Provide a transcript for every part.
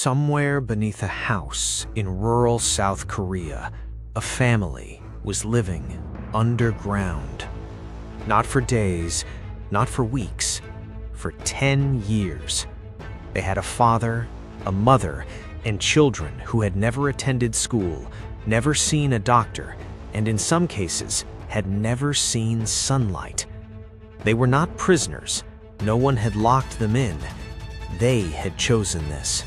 Somewhere beneath a house in rural South Korea, a family was living underground. Not for days, not for weeks, for 10 years. They had a father, a mother, and children who had never attended school, never seen a doctor, and in some cases had never seen sunlight. They were not prisoners. No one had locked them in. They had chosen this.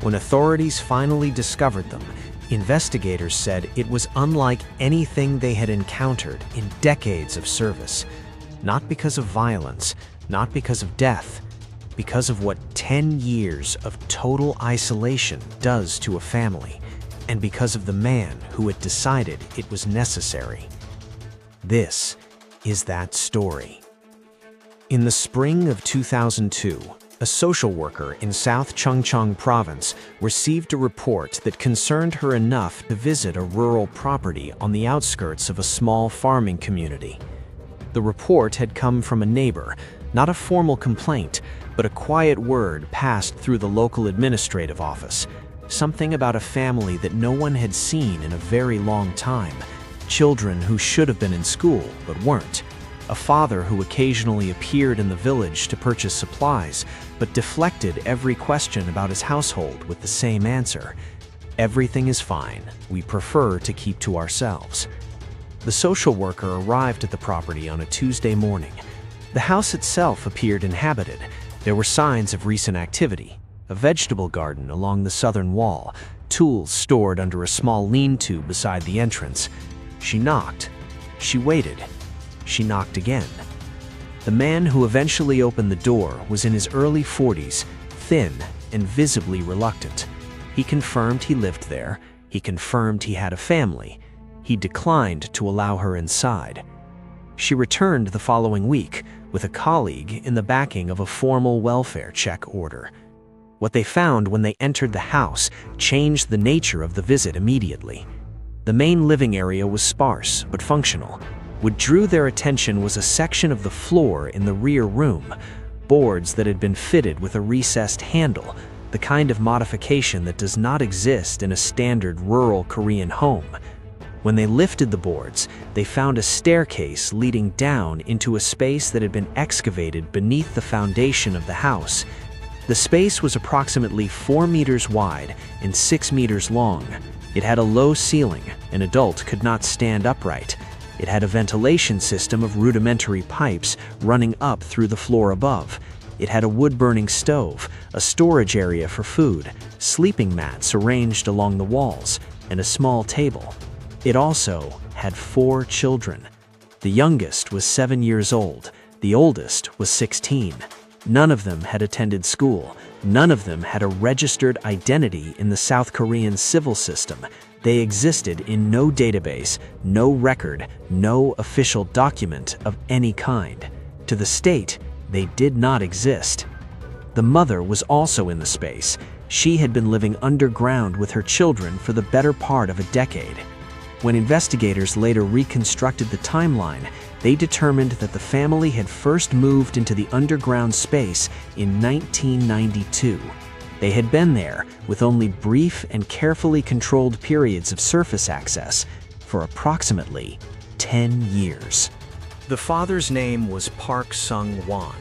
When authorities finally discovered them, investigators said it was unlike anything they had encountered in decades of service. Not because of violence, not because of death, because of what 10 years of total isolation does to a family, and because of the man who had decided it was necessary. This is that story. In the spring of 2002, a social worker in South Chungcheong Province received a report that concerned her enough to visit a rural property on the outskirts of a small farming community. The report had come from a neighbor, not a formal complaint, but a quiet word passed through the local administrative office. Something about a family that no one had seen in a very long time. Children who should have been in school but weren't. A father who occasionally appeared in the village to purchase supplies, but deflected every question about his household with the same answer. Everything is fine. We prefer to keep to ourselves. The social worker arrived at the property on a Tuesday morning. The house itself appeared inhabited. There were signs of recent activity. A vegetable garden along the southern wall, tools stored under a small lean-to beside the entrance. She knocked. She waited. She knocked again. The man who eventually opened the door was in his early 40s, thin and visibly reluctant. He confirmed he lived there. He confirmed he had a family. He declined to allow her inside. She returned the following week with a colleague in the backing of a formal welfare check order. What they found when they entered the house changed the nature of the visit immediately. The main living area was sparse but functional. What drew their attention was a section of the floor in the rear room, boards that had been fitted with a recessed handle, the kind of modification that does not exist in a standard rural Korean home. When they lifted the boards, they found a staircase leading down into a space that had been excavated beneath the foundation of the house. The space was approximately 4 meters wide and 6 meters long. It had a low ceiling. An adult could not stand upright. It had a ventilation system of rudimentary pipes running up through the floor above. It had a wood-burning stove, a storage area for food, sleeping mats arranged along the walls, and a small table. It also had 4 children. The youngest was 7 years old. The oldest was 16. None of them had attended school. None of them had a registered identity in the South Korean civil system. They existed in no database, no record, no official document of any kind. To the state, they did not exist. The mother was also in the space. She had been living underground with her children for the better part of a decade. When investigators later reconstructed the timeline, they determined that the family had first moved into the underground space in 1992. They had been there with only brief and carefully controlled periods of surface access for approximately 10 years. The father's name was Park Sung-won.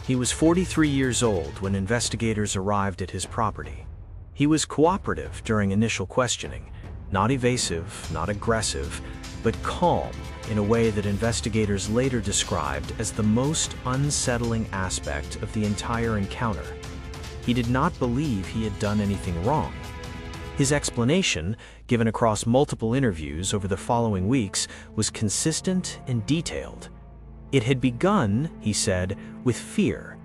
He was 43 years old when investigators arrived at his property. He was cooperative during initial questioning, not evasive, not aggressive, but calm in a way that investigators later described as the most unsettling aspect of the entire encounter. He did not believe he had done anything wrong. His explanation, given across multiple interviews over the following weeks, was consistent and detailed. It had begun, he said, with fear.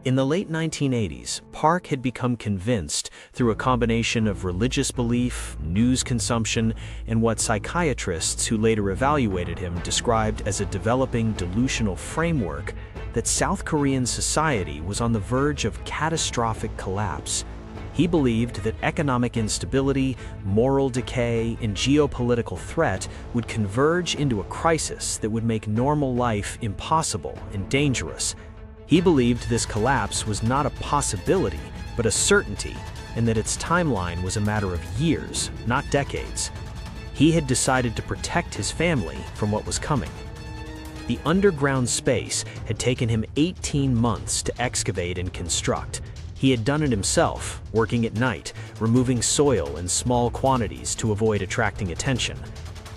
In the late 1980s, Park had become convinced through a combination of religious belief, news consumption, and what psychiatrists who later evaluated him described as a developing delusional framework that South Korean society was on the verge of catastrophic collapse. He believed that economic instability, moral decay, and geopolitical threat would converge into a crisis that would make normal life impossible and dangerous. He believed this collapse was not a possibility, but a certainty, and that its timeline was a matter of years, not decades. He had decided to protect his family from what was coming. The underground space had taken him 18 months to excavate and construct. He had done it himself, working at night, removing soil in small quantities to avoid attracting attention.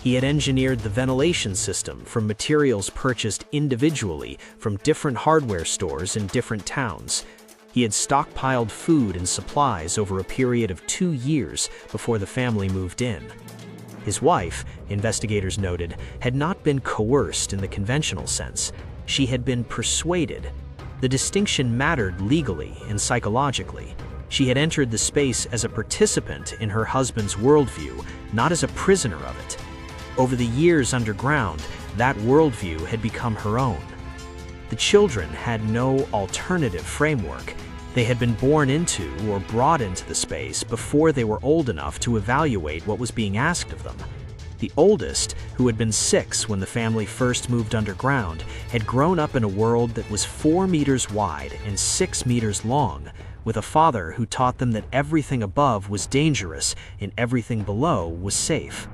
He had engineered the ventilation system from materials purchased individually from different hardware stores in different towns. He had stockpiled food and supplies over a period of 2 years before the family moved in. His wife, investigators noted, had not been coerced in the conventional sense. She had been persuaded. The distinction mattered legally and psychologically. She had entered the space as a participant in her husband's worldview, not as a prisoner of it. Over the years underground, that worldview had become her own. The children had no alternative framework. They had been born into or brought into the space before they were old enough to evaluate what was being asked of them. The oldest, who had been 6 when the family first moved underground, had grown up in a world that was 4 meters wide and 6 meters long, with a father who taught them that everything above was dangerous and everything below was safe.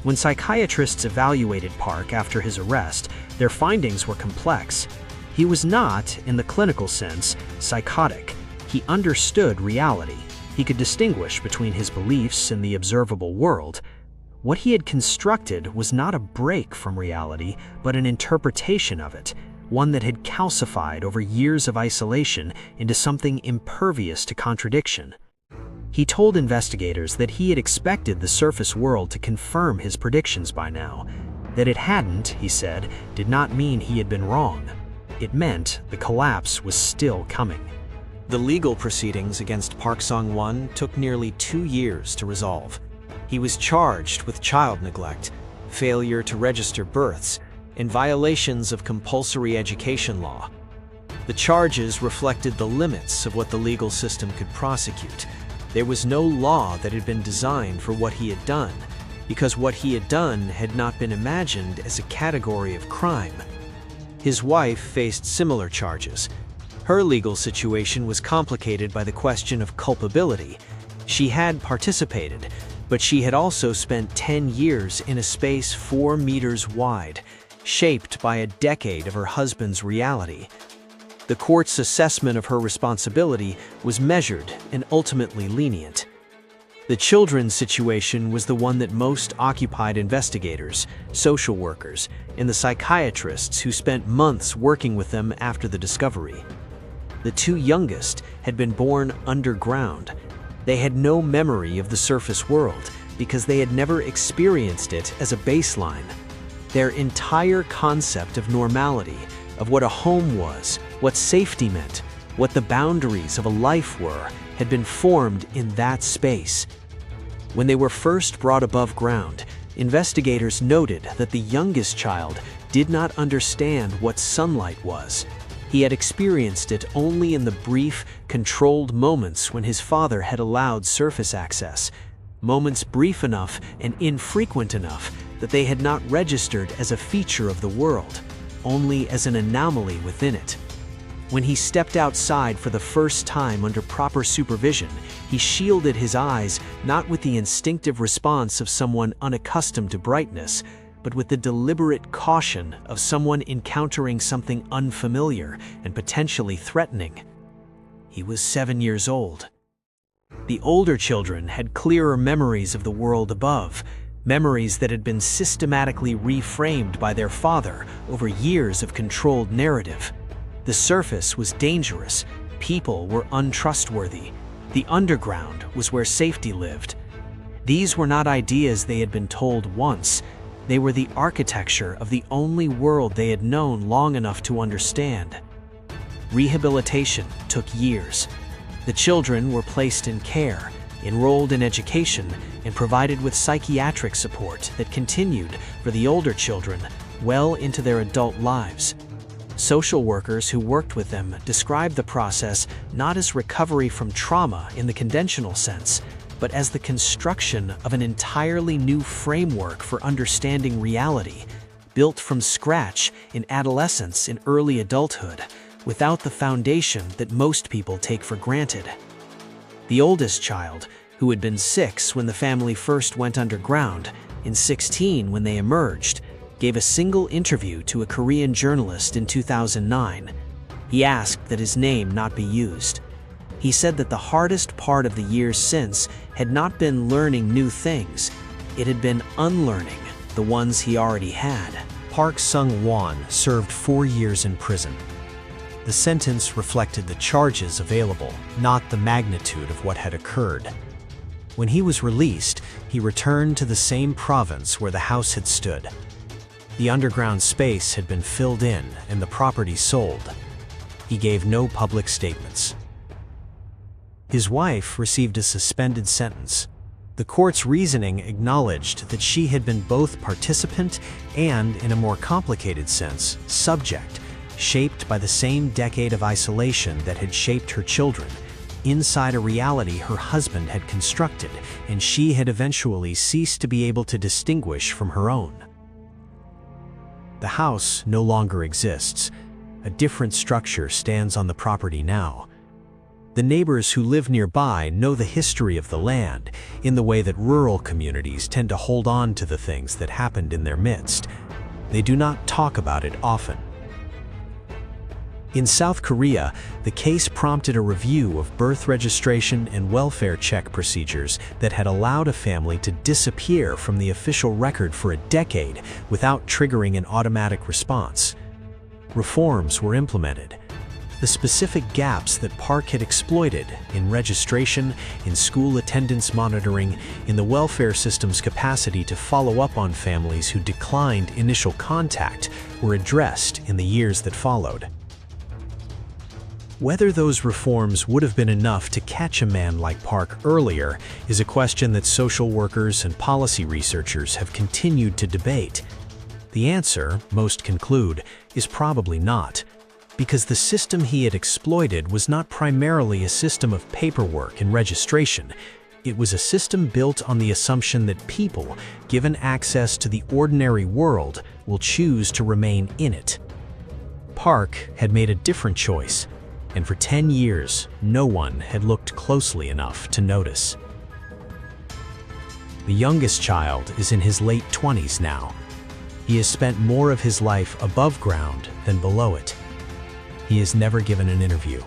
When psychiatrists evaluated Park after his arrest, their findings were complex. He was not, in the clinical sense, psychotic. He understood reality. He could distinguish between his beliefs and the observable world. What he had constructed was not a break from reality, but an interpretation of it, one that had calcified over years of isolation into something impervious to contradiction. He told investigators that he had expected the surface world to confirm his predictions by now. That it hadn't, he said, did not mean he had been wrong. It meant the collapse was still coming. The legal proceedings against Park Sung-won took nearly 2 years to resolve. He was charged with child neglect, failure to register births, and violations of compulsory education law. The charges reflected the limits of what the legal system could prosecute. There was no law that had been designed for what he had done, because what he had done had not been imagined as a category of crime. His wife faced similar charges. Her legal situation was complicated by the question of culpability. She had participated, but she had also spent 10 years in a space 4 meters wide, shaped by a decade of her husband's reality. The court's assessment of her responsibility was measured and ultimately lenient. The children's situation was the one that most occupied investigators, social workers, and the psychiatrists who spent months working with them after the discovery. The 2 youngest had been born underground. They had no memory of the surface world because they had never experienced it as a baseline. Their entire concept of normality, of what a home was, what safety meant, what the boundaries of a life were, had been formed in that space. When they were first brought above ground, investigators noted that the youngest child did not understand what sunlight was. He had experienced it only in the brief, controlled moments when his father had allowed surface access, moments brief enough and infrequent enough that they had not registered as a feature of the world, only as an anomaly within it. When he stepped outside for the first time under proper supervision, he shielded his eyes not with the instinctive response of someone unaccustomed to brightness, but with the deliberate caution of someone encountering something unfamiliar and potentially threatening. He was 7 years old. The older children had clearer memories of the world above, memories that had been systematically reframed by their father over years of controlled narrative. The surface was dangerous, people were untrustworthy, the underground was where safety lived. These were not ideas they had been told once, they were the architecture of the only world they had known long enough to understand. Rehabilitation took years. The children were placed in care, enrolled in education, and provided with psychiatric support that continued for the older children well into their adult lives. Social workers who worked with them described the process not as recovery from trauma in the conventional sense, but as the construction of an entirely new framework for understanding reality, built from scratch in adolescence and early adulthood, without the foundation that most people take for granted. The oldest child, who had been 6 when the family first went underground and 16 when they emerged, gave a single interview to a Korean journalist in 2009. He asked that his name not be used. He said that the hardest part of the years since had not been learning new things, it had been unlearning the ones he already had. Park Sung-won served 4 years in prison. The sentence reflected the charges available, not the magnitude of what had occurred. When he was released, he returned to the same province where the house had stood. The underground space had been filled in and the property sold. He gave no public statements. His wife received a suspended sentence. The court's reasoning acknowledged that she had been both participant and, in a more complicated sense, subject, shaped by the same decade of isolation that had shaped her children, inside a reality her husband had constructed, and she had eventually ceased to be able to distinguish from her own. The house no longer exists. A different structure stands on the property now. The neighbors who live nearby know the history of the land in the way that rural communities tend to hold on to the things that happened in their midst. They do not talk about it often. In South Korea, the case prompted a review of birth registration and welfare check procedures that had allowed a family to disappear from the official record for a decade without triggering an automatic response. Reforms were implemented. The specific gaps that Park had exploited in registration, in school attendance monitoring, in the welfare system's capacity to follow up on families who declined initial contact were addressed in the years that followed. Whether those reforms would have been enough to catch a man like Park earlier is a question that social workers and policy researchers have continued to debate. The answer, most conclude, is probably not, because the system he had exploited was not primarily a system of paperwork and registration. It was a system built on the assumption that people, given access to the ordinary world, will choose to remain in it. Park had made a different choice, and for 10 years, no one had looked closely enough to notice. The youngest child is in his late 20s now. He has spent more of his life above ground than below it. He has never given an interview.